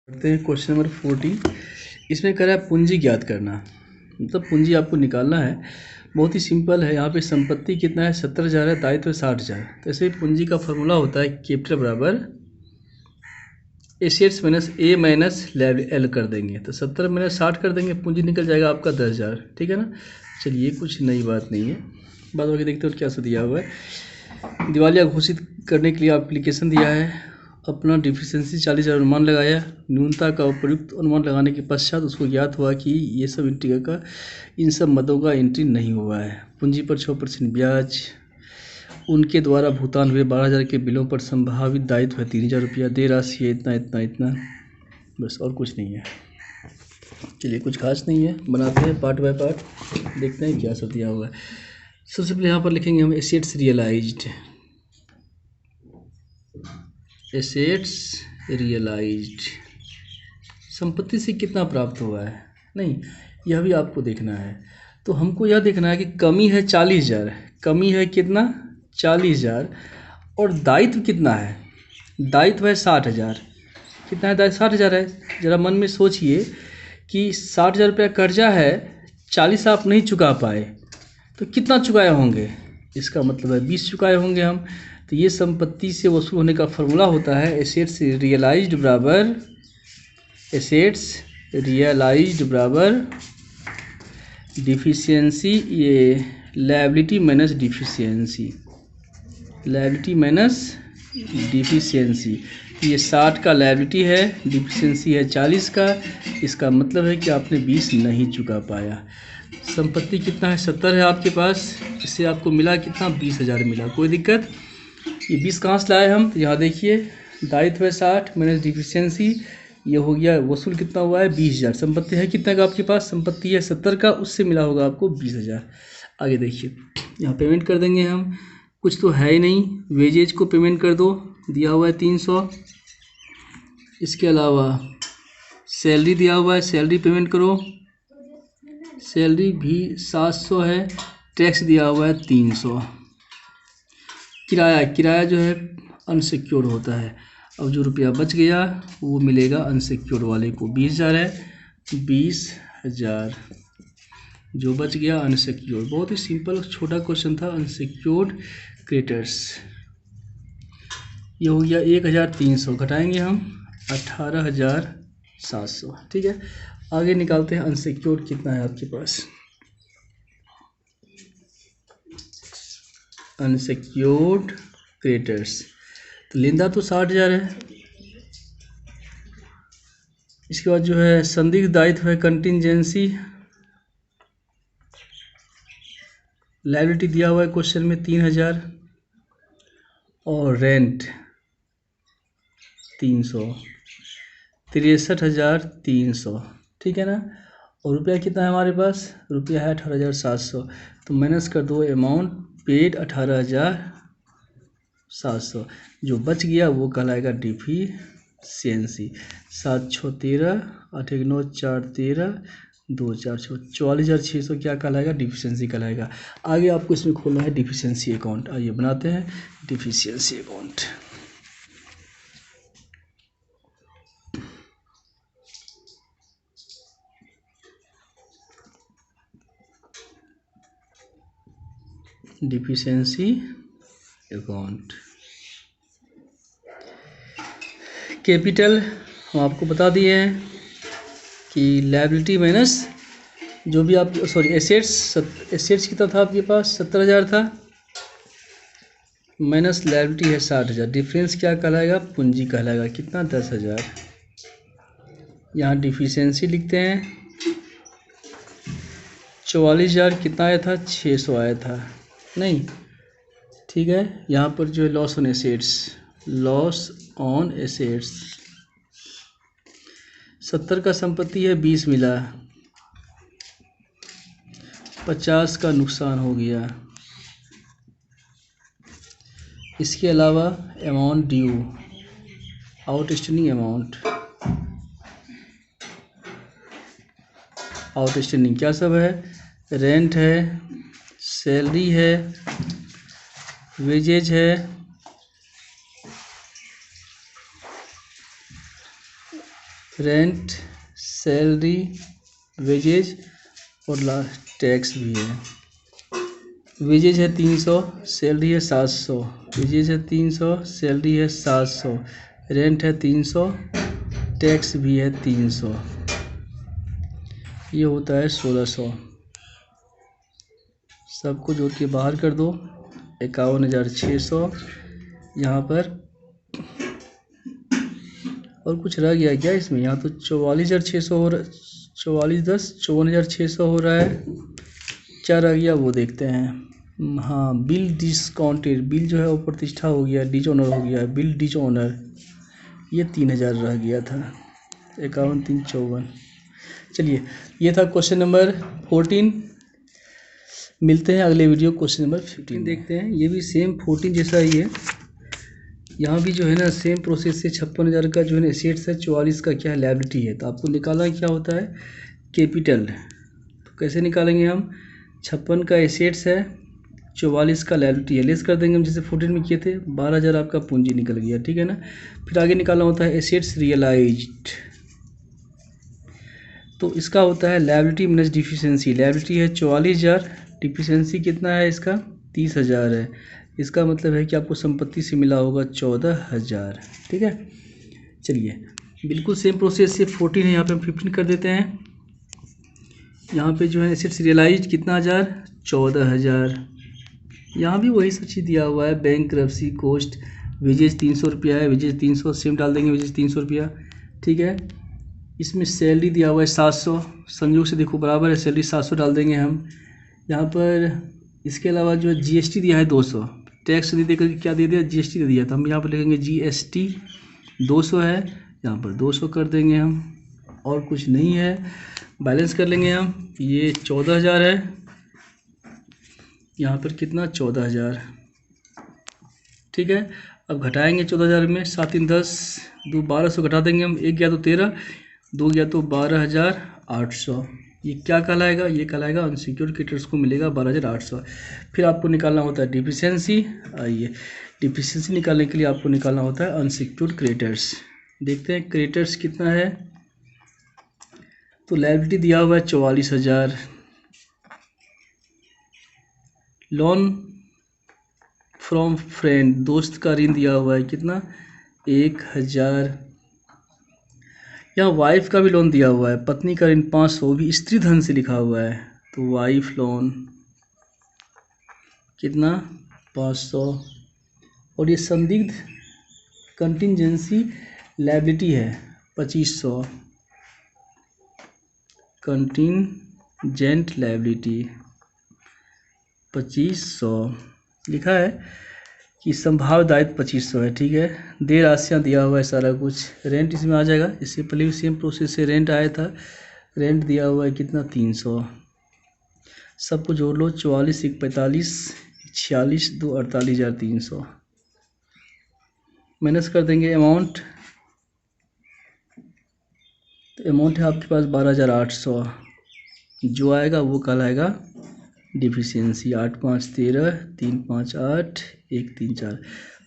करते हैं question number 40। इसमें कह रहा है पूंजी ज्ञात करना, मतलब पूंजी आपको निकालना है। बहुत ही सिंपल है। यहाँ पे संपत्ति कितना है 70,000 है, दायित्व 60,000। तो ऐसे पूंजी का फॉर्मूला होता है कैपिटल बराबर एसेट्स माइनस ए माइनस एल कर देंगे, तो 70 माइनस 60 कर देंगे, पूंजी निकल जाएगा आपका 10,000। ठीक है ना। चलिए कुछ नई बात नहीं है, बाद बाकी देखते हो क्या सा दिया हुआ है। दिवालिया घोषित करने के लिए एप्लीकेशन दिया है, अपना डिफिशियंसी 40,000 अनुमान लगाया, न्यूनता का उपयुक्त अनुमान लगाने के पश्चात उसको ज्ञात हुआ कि ये सब एंट्री का इन सब मदों का एंट्री नहीं हुआ है। पूंजी पर 6% ब्याज, उनके द्वारा भुगतान हुए 12,000 के बिलों पर संभावित दायित्व है 3,000 रुपया, दे राशि है इतना इतना इतना, बस और कुछ नहीं है। चलिए कुछ खास नहीं है, बनाते हैं पार्ट बाय पार्ट, देखते हैं क्या सब दिया हुआ है। सबसे पहले यहाँ पर लिखेंगे हम एसेट्स रियलाइज्ड, एसेट्स रियलाइज्ड, संपत्ति से कितना प्राप्त हुआ है, नहीं यह भी आपको देखना है। तो हमको यह देखना है कि कमी है 40,000, कमी है कितना 40,000, और दायित्व कितना है, दायित्व है 60,000। कितना है दायित्व 60,000 है। ज़रा मन में सोचिए कि 60,000 रुपया कर्जा है, 40 आप नहीं चुका पाए, तो कितना चुकाए होंगे, इसका मतलब है 20 चुकाए होंगे हम। तो ये संपत्ति से वसूल होने का फॉर्मूला होता है एसेट्स रियलाइज्ड बराबर, एसेट्स रियलाइज्ड बराबर डिफिशियंसी, ये liability minus deficiency, liability minus deficiency. ये 60 का लायबिलिटी है, डिफिशियंसी है 40 का, इसका मतलब है कि आपने 20 नहीं चुका पाया। संपत्ति कितना है 70 है आपके पास, इससे आपको मिला कितना 20,000 मिला, कोई दिक्कत। ये 20 कहाँ से लाए हम, तो यहाँ देखिए दायित्व है 60 माइनस डिफिशियंसी, ये हो गया वसूल कितना हुआ है 20,000। संपत्ति है कितना का आपके पास, संपत्ति है 70 का, उससे मिला होगा आपको 20,000। आगे देखिए यहाँ पेमेंट कर देंगे हम, कुछ तो है ही नहीं, वेजेज को पेमेंट कर दो, दिया हुआ है 300। इसके अलावा सैलरी दिया हुआ है, सैलरी पेमेंट करो, सैलरी भी 700 है, टैक्स दिया हुआ है 300। किराया, किराया जो है अनसिक्योर्ड होता है। अब जो रुपया बच गया वो मिलेगा अनसिक्योर्ड वाले को, 20,000 है, 20,000 जो बच गया अनसिक्योर्ड। बहुत ही सिंपल छोटा क्वेश्चन था, अनसिक्योर्ड क्रेडिटर्स। ये हो गया 1,300, घटाएंगे हम 18,700। ठीक है, आगे निकालते हैं अनसिक्योर्ड कितना है आपके पास। अनसिक्योर्ड क्रेडिटर्स, तो लेनदार तो 60,000 है। इसके बाद जो है संदिग्ध दायित्व है कंटिंजेंसी, लायबिलिटी दिया हुआ है क्वेश्चन में 3,000, और रेंट 300, 63,300। ठीक है ना। और रुपया कितना है हमारे पास, रुपया है 18,700, तो माइनस कर दो अमाउंट पेड 18,700, जो बच गया वो कहलाएगा डिफिशियंसी। 7 6 13, 8 1 9 4 13, 2 4 6, 44,600 क्या कहलाएगा, डिफिशियंसी कहलाएगा। आगे आपको इसमें खोलना है डिफिशियंसी अकाउंट, आइए बनाते हैं deficiency account. Deficiency account, capital हम आपको बता दिए हैं कि लायबिलिटी माइनस जो भी आप, सॉरी एसेट्स, एसेट्स कितना था आपके पास 70,000 था, माइनस लायबिलिटी है 60,000, डिफरेंस क्या कहलाएगा, पूंजी कहलाएगा, कितना 10,000। यहाँ डिफिशियंसी लिखते हैं, 44,000 कितना आया था 600 आया था, नहीं ठीक है। यहाँ पर जो है loss on assets, loss on assets, 70 का संपत्ति है 20 मिला, 50 का नुकसान हो गया। इसके अलावा amount due, outstanding amount, outstanding क्या सब है, रेंट है, सैलरी है, वेजेज है, रेंट, सैलरी, वेजेज और लास्ट टैक्स भी है। वेजेज है 300, सैलरी है 700, वेजेज है 300, सैलरी है 700, रेंट है 300, टैक्स भी है 300, ये होता है 1600। सबको जोड़ के बाहर कर दो, 51,600। यहाँ पर और कुछ रह गया क्या इसमें? यहाँ तो 44,600 हो रहा, 54,600 हो रहा है। क्या रह गया वो देखते हैं। हाँ, बिल डिस्काउंटेड, बिल जो है वो प्रतिष्ठा हो गया, डिजोनर हो गया, बिल डिजोनर, ये 3,000 रह गया था। 51, 3, 54। चलिए, ये था क्वेश्चन नंबर 14। मिलते हैं अगले वीडियो क्वेश्चन नंबर 15 देखते हैं। ये भी सेम 14 जैसा ही है। यहाँ भी जो है ना सेम प्रोसेस से 56,000 का जो है ना एसेट्स है, 44 का क्या है लायबिलिटी है। तो आपको निकालना क्या होता है, कैपिटल। तो कैसे निकालेंगे हम? 56 का एसेट्स है, 44 का लायबिलिटी है, लेस कर देंगे हम जैसे 14 में किए थे। 12,000 आपका पूंजी निकल गया, ठीक है ना। फिर आगे निकालना होता है एसेट्स रियलाइज्ड। तो इसका होता है लायबिलिटी माइनस डिफिशिएंसी। लायबिलिटी है 44,000, डिफिशिएंसी कितना है इसका? 30,000 है। इसका मतलब है कि आपको संपत्ति से मिला होगा 14,000, ठीक है। चलिए, बिल्कुल सेम प्रोसेस से 14 है, यहाँ पे हम 15 कर देते हैं। यहाँ पे जो है एसेट्स रियलाइज्ड कितना हज़ार? 14,000। यहाँ भी वही सब चीज़ दिया हुआ है, बैंक रफ्सी कॉस्ट, वेजेज 300 रुपया है, वेजेज 300 सेम डाल देंगे, वेजेज 300 रुपया, ठीक है। इसमें सैलरी दिया हुआ है 700, संयोग से देखो बराबर है, सैलरी 700 डाल देंगे हम। यहाँ पर इसके अलावा जो जीएसटी दिया है 200, टैक्स दे देकर क्या दे दिया? जीएसटी दे दिया था। हम यहाँ पर लिखेंगे जीएसटी 200 है, यहाँ पर 200 कर देंगे हम, और कुछ नहीं है। बैलेंस कर लेंगे हम, ये 14,000 है, यहाँ पर कितना? 14,000, ठीक है। अब घटाएंगे 14,000 में, 7 3 10, 2 1200 घटा देंगे हम, 1 गया तो 13, 2 गया तो 12,800। ये क्या कहलाएगा? ये कहलाएगा अनसिक्योर्ड क्रेडिटर्स को मिलेगा 12,800। फिर आपको निकालना होता है डिफिशिएंसी। आइए, डिफिशिएंसी निकालने के लिए आपको निकालना होता है अनसिक्योर्ड क्रेडिटर्स। देखते हैं क्रेडिटर्स कितना है। तो लायबिलिटी दिया हुआ है 44,000, लोन फ्रॉम फ्रेंड, दोस्त का ऋण दिया हुआ है कितना? 1,000। यहाँ वाइफ का भी लोन दिया हुआ है, पत्नी का ऋण 500, भी स्त्री धन से लिखा हुआ है, तो वाइफ लोन कितना? 500। और ये संदिग्ध कंटिंजेंसी लायबिलिटी है 2500, कंटिंजेंट लायबिलिटी 2500 लिखा है कि संभाव्य दायित्व 2500 है, ठीक है। देय राशियाँ दिया हुआ है सारा कुछ, रेंट इसमें आ जाएगा। इससे पहले भी सेम प्रोसेस से रेंट आया था, रेंट दिया हुआ है कितना? 300। सबको जोड़ लो, 44 1 45, 46 2 48,300। माइनस कर देंगे अमाउंट, तो अमाउंट है आपके पास 12,800। जो आएगा वो कहलाएगा डिफिशियंसी। 8 5 13, 3 5 8, 1 3 4,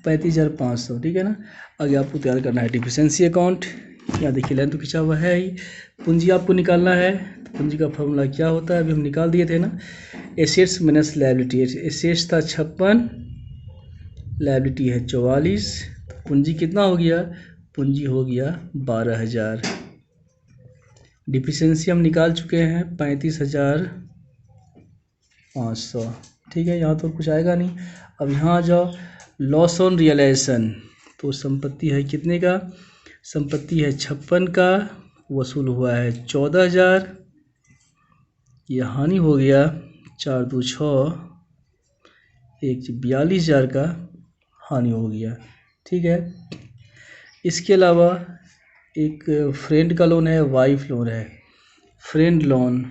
35,500, ठीक है ना। आगे आपको तैयार करना है डिफिशियंसी अकाउंट। यहाँ देखिए लाइन तो खिंचा हुआ है ही। पूंजी आपको निकालना है, तो पूंजी का फॉर्मूला क्या होता है? अभी हम निकाल दिए थे ना, एसेट्स माइनस लायबिलिटी। एसेट्स था 56, लायबिलिटी है 44, तो पूंजी कितना हो गया? पूंजी हो गया 12,000। डिफिशियंसी हम निकाल चुके हैं 35,500, ठीक है। यहाँ तो कुछ आएगा नहीं। अब यहाँ आ जाओ, लॉस ऑन रियलाइजेशन। तो संपत्ति है कितने का? संपत्ति है 56 का, वसूल हुआ है 14,000। ये हानि हो गया 4 2 6, 42,000 का हानि हो गया, ठीक है। इसके अलावा एक फ्रेंड का लोन है, वाइफ लोन है, फ्रेंड लोन,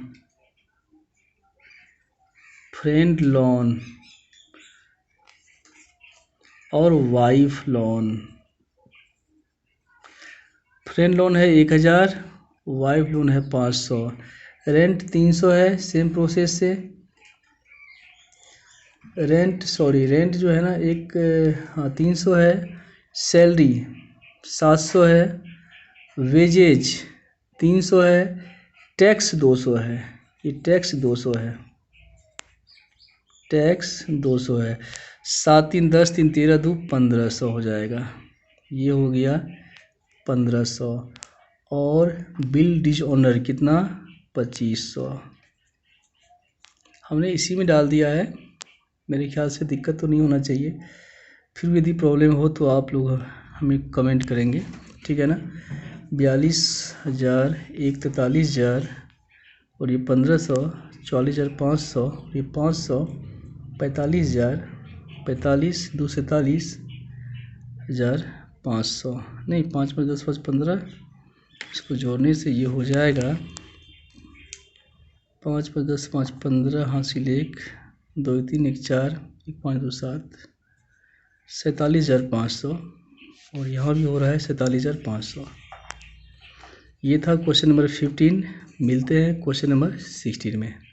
फ्रेंड लोन और वाइफ लोन। फ्रेंड लोन है 1,000, वाइफ लोन है 500, रेंट 300 है, सेम प्रोसेस से। रेंट जो है ना एक, हाँ 300 है, सैलरी 700 है, वेजेज 300 है, टैक्स 200 है, ये टैक्स 200 है, टैक्स 200 है। 7 3 10 3 13 2 1500 हो जाएगा, ये हो गया 1500। और बिल डिसऑनर कितना 2500 हमने इसी में डाल दिया है। मेरे ख्याल से दिक्कत तो नहीं होना चाहिए, फिर भी यदि प्रॉब्लम हो तो आप लोग हमें कमेंट करेंगे, ठीक है ना। 42,000, एक 43,000 और ये 1500, 44,500, ये 500, 45,000, 45 2 47,500, नहीं 5 5 10 5 15, इसको जोड़ने से ये हो जाएगा 5 5 10 5 15, हासिल 1 2 3 1 4 1 5 2 7, 47,500 और यहाँ भी हो रहा है 47,500। ये था क्वेश्चन नंबर 15। मिलते हैं क्वेश्चन नंबर 16 में।